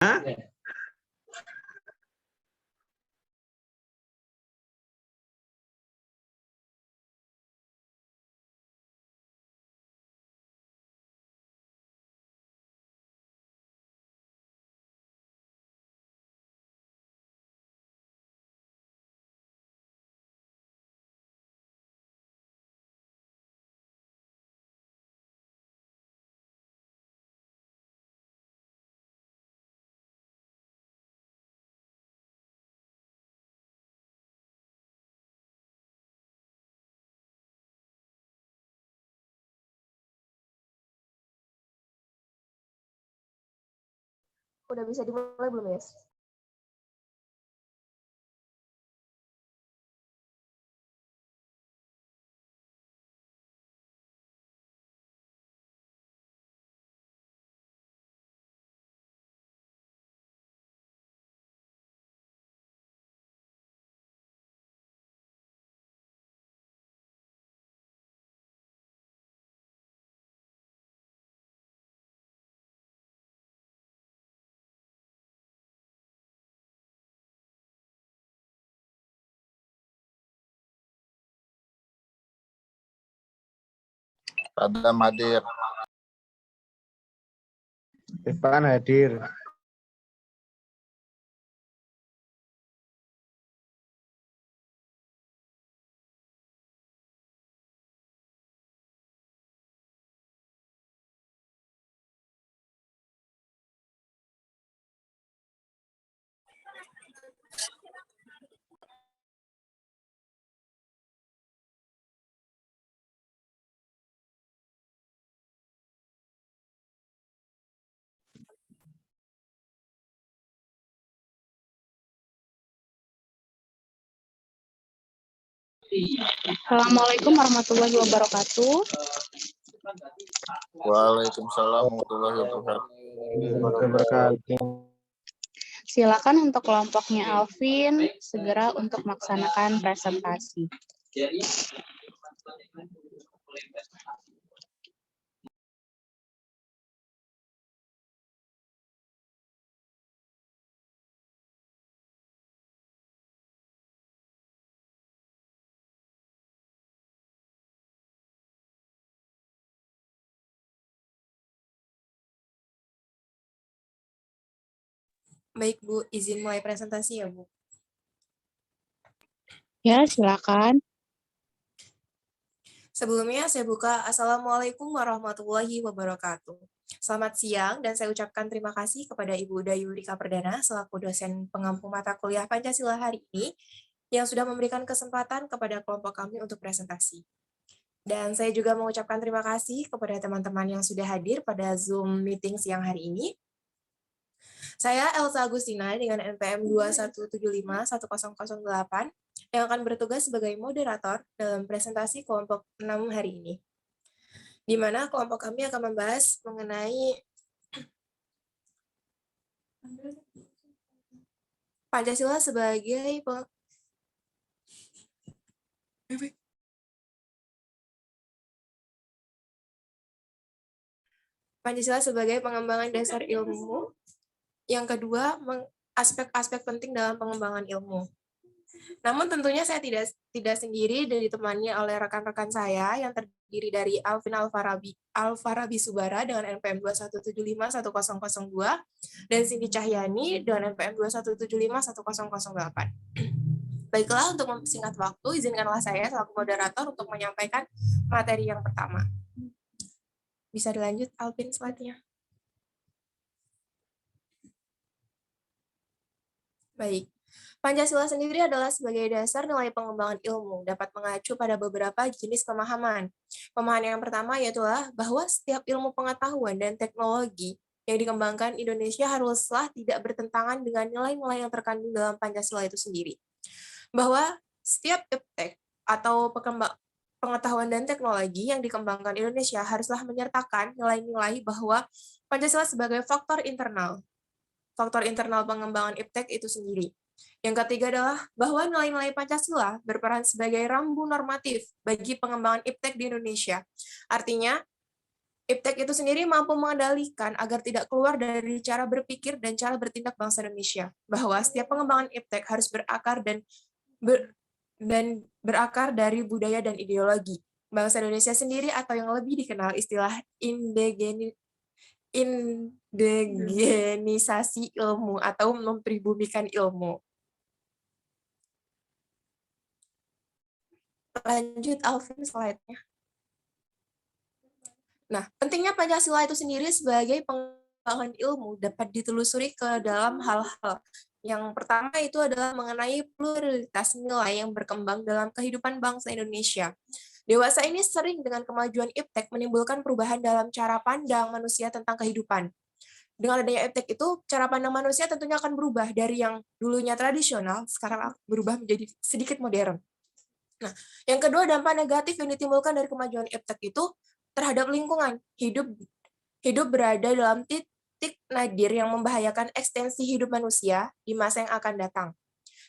Hah? Udah bisa dimulai belum, Yes? Adam hadir. Irfan hadir. Assalamualaikum warahmatullahi wabarakatuh. Waalaikumsalam warahmatullahi wabarakatuh. Silakan untuk kelompoknya Alvin segera untuk melaksanakan presentasi. Baik, Bu. Izin mulai presentasi ya, Bu. Ya, silakan. Sebelumnya saya buka Assalamualaikum warahmatullahi wabarakatuh. Selamat siang dan saya ucapkan terima kasih kepada Ibu Dayurika Perdana selaku dosen pengampu mata kuliah Pancasila hari ini yang sudah memberikan kesempatan kepada kelompok kami untuk presentasi. Dan saya juga mengucapkan terima kasih kepada teman-teman yang sudah hadir pada Zoom meeting siang hari ini. Saya Elsa Agustina dengan NPM 21751008 yang akan bertugas sebagai moderator dalam presentasi kelompok 6 hari ini. Di mana kelompok kami akan membahas mengenai Pancasila sebagai pengembangan dasar ilmu. Yang kedua, aspek-aspek penting dalam pengembangan ilmu. Namun tentunya saya tidak sendiri dan ditemani oleh rekan-rekan saya yang terdiri dari Alvin Alfarabi Subara dengan NPM 21751002 dan Cindy Cahyani dengan NPM 21751008. Baiklah, untuk mempersingkat waktu, izinkanlah saya selaku moderator untuk menyampaikan materi yang pertama. Bisa dilanjut, Alvin, slide-nya. Baik. Pancasila sendiri adalah sebagai dasar nilai pengembangan ilmu, dapat mengacu pada beberapa jenis pemahaman. Pemahaman yang pertama yaitu bahwa setiap ilmu pengetahuan dan teknologi yang dikembangkan Indonesia haruslah tidak bertentangan dengan nilai-nilai yang terkandung dalam Pancasila itu sendiri. Bahwa setiap iptek atau pengetahuan dan teknologi yang dikembangkan Indonesia haruslah menyertakan nilai-nilai bahwa Pancasila sebagai faktor internal pengembangan iptek itu sendiri. Yang ketiga adalah bahwa nilai-nilai Pancasila berperan sebagai rambu normatif bagi pengembangan iptek di Indonesia. Artinya, IPTEK itu sendiri mampu mengendalikan agar tidak keluar dari cara berpikir dan cara bertindak bangsa Indonesia, bahwa setiap pengembangan IPTEK harus berakar dari budaya dan ideologi bangsa Indonesia sendiri, atau yang lebih dikenal istilah indigenisasi ilmu atau mempribumikan ilmu. Lanjut Alvin slide-nya. Nah, pentingnya Pancasila itu sendiri sebagai pengembangan ilmu dapat ditelusuri ke dalam hal-hal. Yang pertama itu adalah mengenai pluralitas nilai yang berkembang dalam kehidupan bangsa Indonesia. Dewasa ini sering dengan kemajuan IPTEK menimbulkan perubahan dalam cara pandang manusia tentang kehidupan. Dengan adanya IPTEK itu, cara pandang manusia tentunya akan berubah dari yang dulunya tradisional, sekarang berubah menjadi sedikit modern. Nah, yang kedua, dampak negatif yang ditimbulkan dari kemajuan IPTEK itu terhadap lingkungan. Hidup berada dalam titik nadir yang membahayakan ekstensi hidup manusia di masa yang akan datang.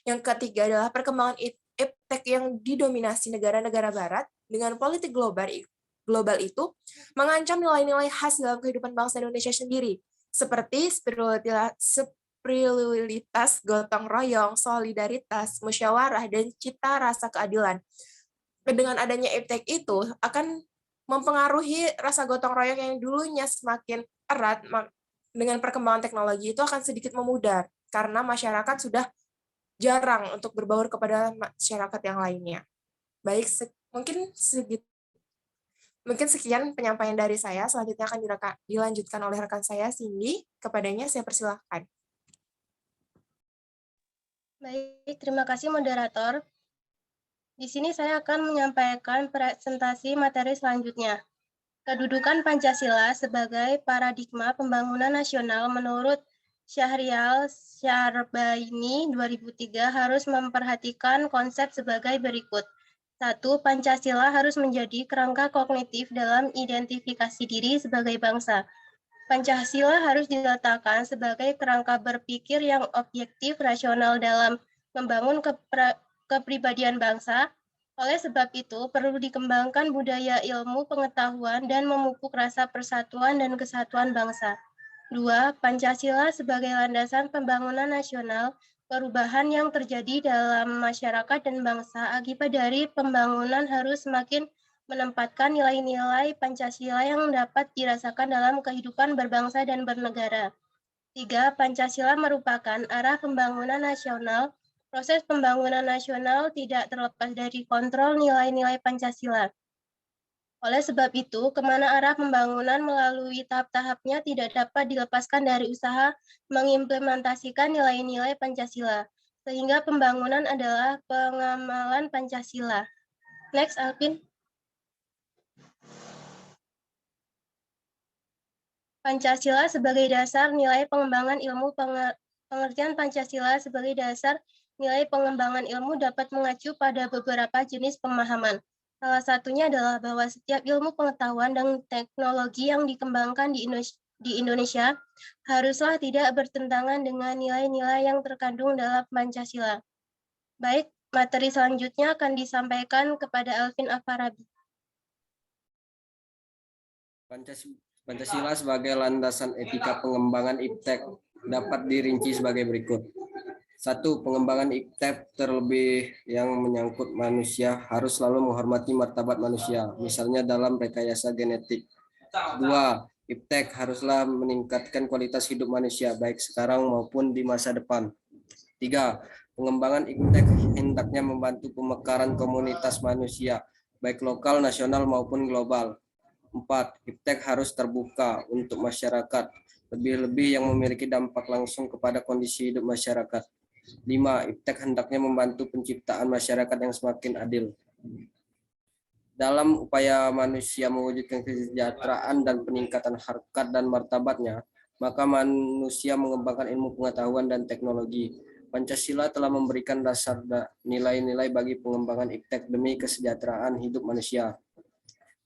Yang ketiga adalah perkembangan IPTEK yang didominasi negara-negara barat dengan politik global itu mengancam nilai-nilai khas dalam kehidupan bangsa Indonesia sendiri, seperti spiritualitas, gotong royong, solidaritas, musyawarah, dan cita rasa keadilan. Dengan adanya IPTEK itu akan mempengaruhi rasa gotong royong yang dulunya semakin erat. Dengan perkembangan teknologi itu akan sedikit memudar, karena masyarakat sudah jarang untuk berbaur kepada masyarakat yang lainnya. Baik, mungkin sekian penyampaian dari saya. Selanjutnya akan dilanjutkan oleh rekan saya, Cindy. Kepadanya saya persilahkan. Baik, terima kasih moderator. Di sini saya akan menyampaikan presentasi materi selanjutnya. Kedudukan Pancasila sebagai paradigma pembangunan nasional menurut Syahrial Syarbaini 2003 harus memperhatikan konsep sebagai berikut. 1. Pancasila harus menjadi kerangka kognitif dalam identifikasi diri sebagai bangsa. Pancasila harus diletakkan sebagai kerangka berpikir yang objektif, rasional dalam membangun kepribadian bangsa. Oleh sebab itu, perlu dikembangkan budaya ilmu pengetahuan dan memupuk rasa persatuan dan kesatuan bangsa. 2. Pancasila sebagai landasan pembangunan nasional, perubahan yang terjadi dalam masyarakat dan bangsa akibat dari pembangunan harus semakin menempatkan nilai-nilai Pancasila yang dapat dirasakan dalam kehidupan berbangsa dan bernegara. 3. Pancasila merupakan arah pembangunan nasional. Proses pembangunan nasional tidak terlepas dari kontrol nilai-nilai Pancasila. Oleh sebab itu, kemana arah pembangunan melalui tahap-tahapnya tidak dapat dilepaskan dari usaha mengimplementasikan nilai-nilai Pancasila, sehingga pembangunan adalah pengamalan Pancasila. Next, Alvin. Pancasila sebagai dasar nilai pengembangan ilmu. Pengertian Pancasila sebagai dasar nilai pengembangan ilmu dapat mengacu pada beberapa jenis pemahaman. Salah satunya adalah bahwa setiap ilmu pengetahuan dan teknologi yang dikembangkan di Indonesia haruslah tidak bertentangan dengan nilai-nilai yang terkandung dalam Pancasila. Baik, materi selanjutnya akan disampaikan kepada Alvin Afarabi. Pancasila sebagai landasan etika pengembangan IPTEK dapat dirinci sebagai berikut. 1. Pengembangan IPTEK terlebih yang menyangkut manusia harus selalu menghormati martabat manusia, misalnya dalam rekayasa genetik. 2. IPTEK haruslah meningkatkan kualitas hidup manusia, baik sekarang maupun di masa depan. 3. Pengembangan IPTEK hendaknya membantu pemekaran komunitas manusia, baik lokal, nasional, maupun global. 4. IPTEK harus terbuka untuk masyarakat, lebih-lebih yang memiliki dampak langsung kepada kondisi hidup masyarakat. 5. IPTEK hendaknya membantu penciptaan masyarakat yang semakin adil. Dalam upaya manusia mewujudkan kesejahteraan dan peningkatan harkat dan martabatnya, maka manusia mengembangkan ilmu pengetahuan dan teknologi. Pancasila telah memberikan dasar nilai-nilai bagi pengembangan IPTEK demi kesejahteraan hidup manusia.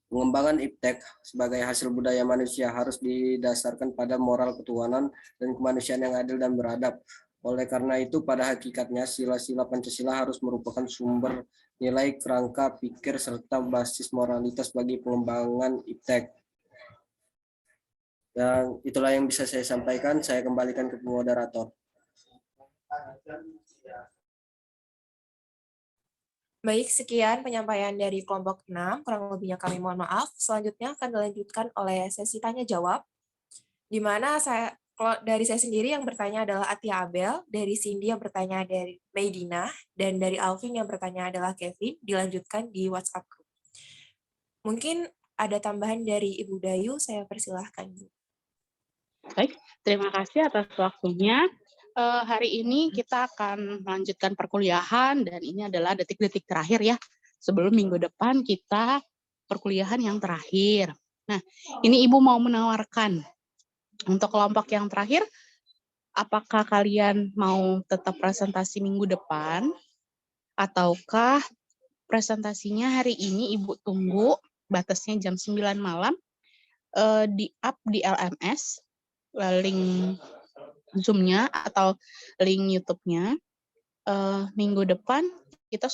Pengembangan IPTEK sebagai hasil budaya manusia harus didasarkan pada moral ketuhanan dan kemanusiaan yang adil dan beradab. Oleh karena itu, pada hakikatnya sila-sila Pancasila harus merupakan sumber nilai, kerangka pikir, serta basis moralitas bagi pengembangan IPTEK. Yang itulah yang bisa saya sampaikan. Saya kembalikan ke moderator. Baik, sekian penyampaian dari kelompok 6. Kurang lebihnya kami mohon maaf. Selanjutnya akan dilanjutkan oleh sesi tanya jawab, di mana kalau dari saya sendiri yang bertanya adalah Atia Abel, dari Cindy yang bertanya dari Maidina, dan dari Alvin yang bertanya adalah Kevin, dilanjutkan di WhatsApp group. Mungkin ada tambahan dari Ibu Dayu, saya persilahkan. Baik, terima kasih atas waktunya. Hari ini kita akan melanjutkan perkuliahan dan ini adalah detik-detik terakhir ya. Sebelum minggu depan kita perkuliahan yang terakhir. Nah, ini Ibu mau menawarkan untuk kelompok yang terakhir, apakah kalian mau tetap presentasi minggu depan ataukah presentasinya hari ini Ibu tunggu batasnya jam 9 malam di-up di LMS, link Zoom-nya atau link YouTube-nya. Minggu depan